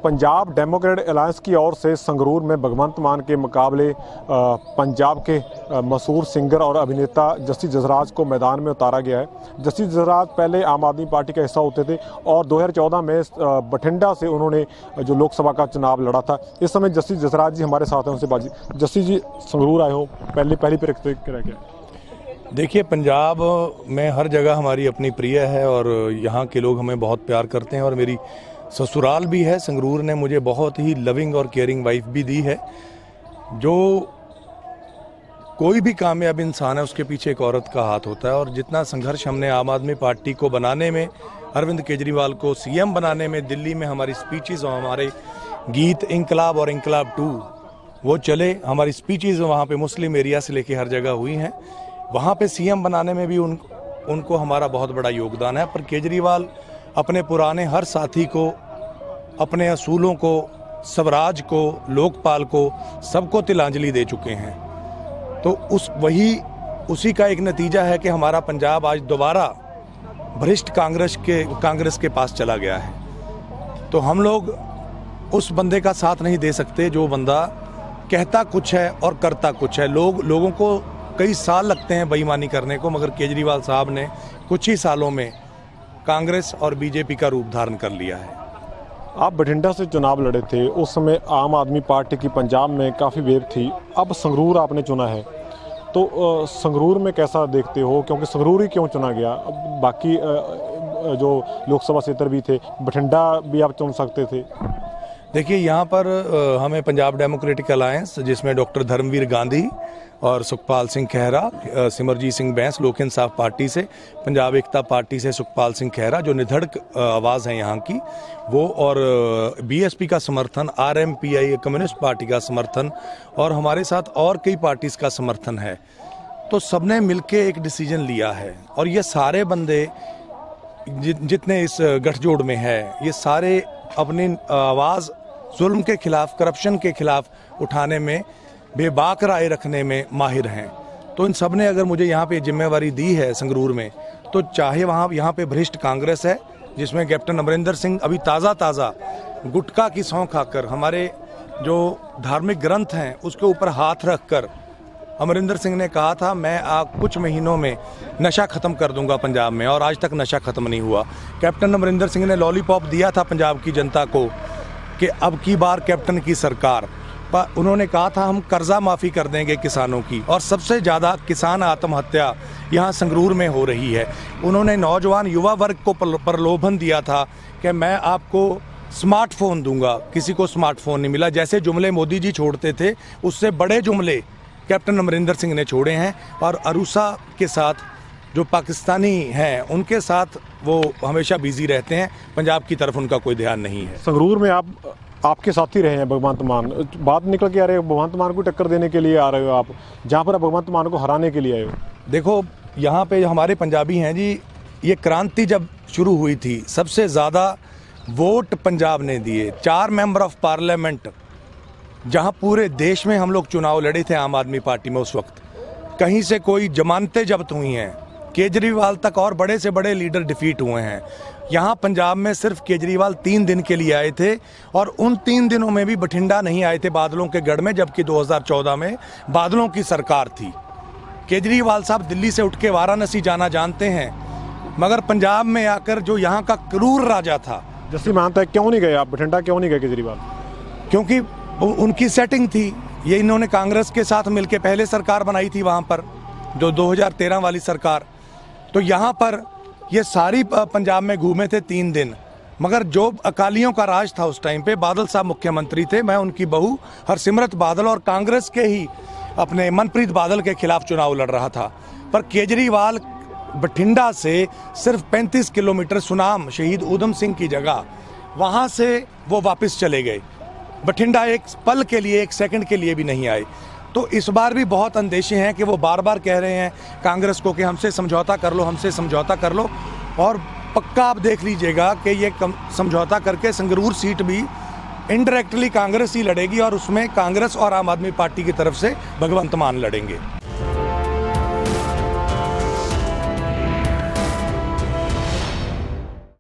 Punjab democratic alliance की ओर से संगरूर में भगवंत मान के मुकाबले पंजाब के मशहूर सिंगर और अभिनेता जस्सी जसराज को मैदान में उतारा गया है। जस्सी जसराज पहले आम आदमी पार्टी का हिस्सा होते थे और 2014 में बठिंडा से उन्होंने जो लोकसभा का चुनाव लड़ा था। इस समय जस्सी जसराज जी हमारे साथ हैं, उनसे बातचीत। जस्सी जी, संगरूर आए हो, पहली प्रतिक्रिया क्या? देखिए, पंजाब में हर जगह हमारी अपनी प्रिय है और यहाँ के लोग हमें बहुत प्यार करते हैं और मेरी ससुराल भी है। संगरूर ने मुझे बहुत ही लविंग और केयरिंग वाइफ भी दी है। जो कोई भी कामयाब इंसान है उसके पीछे एक औरत का हाथ होता है और जितना संघर्ष हमने आम आदमी पार्टी को बनाने में, अरविंद केजरीवाल को सीएम बनाने में, दिल्ली में हमारी स्पीचेस और हमारे गीत इंकलाब और इंकलाब 2 वो चले, हमारी स्पीचेस वहाँ पे मुस्लिम एरिया से लेके हर जगह हुई हैं। वहाँ पे सीएम बनाने में भी उनको हमारा बहुत बड़ा योगदान है। पर केजरीवाल अपने पुराने हर साथी को, अपने असूलों को, स्वराज को, लोकपाल को, सबको तिलांजलि दे चुके हैं। तो उसी का एक नतीजा है कि हमारा पंजाब आज दोबारा भ्रष्ट कांग्रेस के पास चला गया है। तो हम लोग उस बंदे का साथ नहीं दे सकते जो बंदा कहता कुछ है और करता कुछ है। लोगों को कई साल लगते हैं बेईमानी करने को, मगर केजरीवाल साहब ने कुछ ही सालों में कांग्रेस और बीजेपी का रूप धारण कर लिया है। आप बठिंडा से चुनाव लड़े थे, उस समय आम आदमी पार्टी की पंजाब में काफ़ी वेव थी। अब संगरूर आपने चुना है, तो संगरूर में कैसा देखते हो? क्योंकि संगरूर ही क्यों चुना गया? बाकी जो लोकसभा क्षेत्र भी थे, बठिंडा भी आप चुन सकते थे। देखिए, यहाँ पर हमें पंजाब डेमोक्रेटिक अलायंस, जिसमें डॉक्टर धर्मवीर गांधी और सुखपाल सिंह खेहरा, सिमरजीत सिंह बैंस लोक इंसाफ पार्टी से, पंजाब एकता पार्टी से सुखपाल सिंह खेहरा जो निधड़क आवाज़ है यहाँ की, वो, और बीएसपी का समर्थन, आरएमपीआई कम्युनिस्ट पार्टी का समर्थन और हमारे साथ और कई पार्टीज का समर्थन है। तो सबने मिलके एक डिसीजन लिया है और ये सारे बंदे जितने इस गठजोड़ में है, ये सारे अपनी आवाज़ जुल्म के खिलाफ, करप्शन के खिलाफ उठाने में, बेबाक राय रखने में माहिर हैं। तो इन सब ने अगर मुझे यहाँ पे जिम्मेवारी दी है संगरूर में, तो चाहे यहाँ पे भ्रष्ट कांग्रेस है जिसमें कैप्टन अमरिंदर सिंह अभी ताज़ा गुटखा की सौं खाकर, हमारे जो धार्मिक ग्रंथ हैं उसके ऊपर हाथ रख कर, अमरिंदर सिंह ने कहा था मैं कुछ महीनों में नशा ख़त्म कर दूंगा पंजाब में, और आज तक नशा ख़त्म नहीं हुआ। कैप्टन अमरिंदर सिंह ने लॉलीपॉप दिया था पंजाब की जनता को कि अब की बार कैप्टन की सरकार, पर उन्होंने कहा था हम कर्जा माफ़ी कर देंगे किसानों की, और सबसे ज़्यादा किसान आत्महत्या यहाँ संगरूर में हो रही है। उन्होंने नौजवान युवा वर्ग को प्रलोभन दिया था कि मैं आपको स्मार्टफोन दूंगा, किसी को स्मार्टफोन नहीं मिला। जैसे जुमले मोदी जी छोड़ते थे, उससे बड़े जुमले कैप्टन अमरिंदर सिंह ने छोड़े हैं। और अरूसा के साथ जो पाकिस्तानी हैं उनके साथ वो हमेशा बिजी रहते हैं, पंजाब की तरफ उनका कोई ध्यान नहीं है। संगरूर में आपके साथी रहे हैं भगवंत मान, बात निकल के आ रही है भगवंत मान को टक्कर देने के लिए आ रहे हो आप, जहाँ पर भगवंत मान को हराने के लिए आए हो। देखो, यहाँ पे हमारे पंजाबी हैं जी, ये क्रांति जब शुरू हुई थी सबसे ज़्यादा वोट पंजाब ने दिए। 4 मेंबर ऑफ पार्लियामेंट, जहाँ पूरे देश में हम लोग चुनाव लड़े थे आम आदमी पार्टी में, उस वक्त कहीं से कोई जमानतें जब्त हुई हैं, केजरीवाल तक और बड़े से बड़े लीडर डिफीट हुए हैं। यहाँ पंजाब में सिर्फ केजरीवाल 3 दिन के लिए आए थे और उन 3 दिनों में भी बठिंडा नहीं आए थे बादलों के गढ़ में, जबकि 2014 में बादलों की सरकार थी। केजरीवाल साहब दिल्ली से उठ के वाराणसी जाना जानते हैं, मगर पंजाब में आकर जो यहाँ का क्रूर राजा था, जैसे मानता है, क्यों नहीं गए आप बठिंडा, क्यों नहीं गए केजरीवाल? क्योंकि उनकी सेटिंग थी। ये इन्होंने कांग्रेस के साथ मिलकर पहले सरकार बनाई थी वहाँ पर, जो 2013 वाली सरकार। तो यहाँ पर ये सारी पंजाब में घूमे थे 3 दिन, मगर जो अकालियों का राज था उस टाइम पे, बादल साहब मुख्यमंत्री थे, मैं उनकी बहू हरसिमरत बादल और कांग्रेस के ही अपने मनप्रीत बादल के खिलाफ चुनाव लड़ रहा था। पर केजरीवाल बठिंडा से सिर्फ 35 किलोमीटर सुनाम शहीद ऊधम सिंह की जगह, वहाँ से वो वापस चले गए। बठिंडा एक पल के लिए, एक सेकंड के लिए भी नहीं आए। तो इस बार भी बहुत अंदेशे हैं कि वो बार बार कह रहे हैं कांग्रेस को कि हमसे समझौता कर लो, हमसे समझौता कर लो, और पक्का आप देख लीजिएगा कि ये समझौता करके संगरूर सीट भी इनडायरेक्टली कांग्रेस ही लड़ेगी और उसमें कांग्रेस और आम आदमी पार्टी की तरफ से भगवंत मान लड़ेंगे।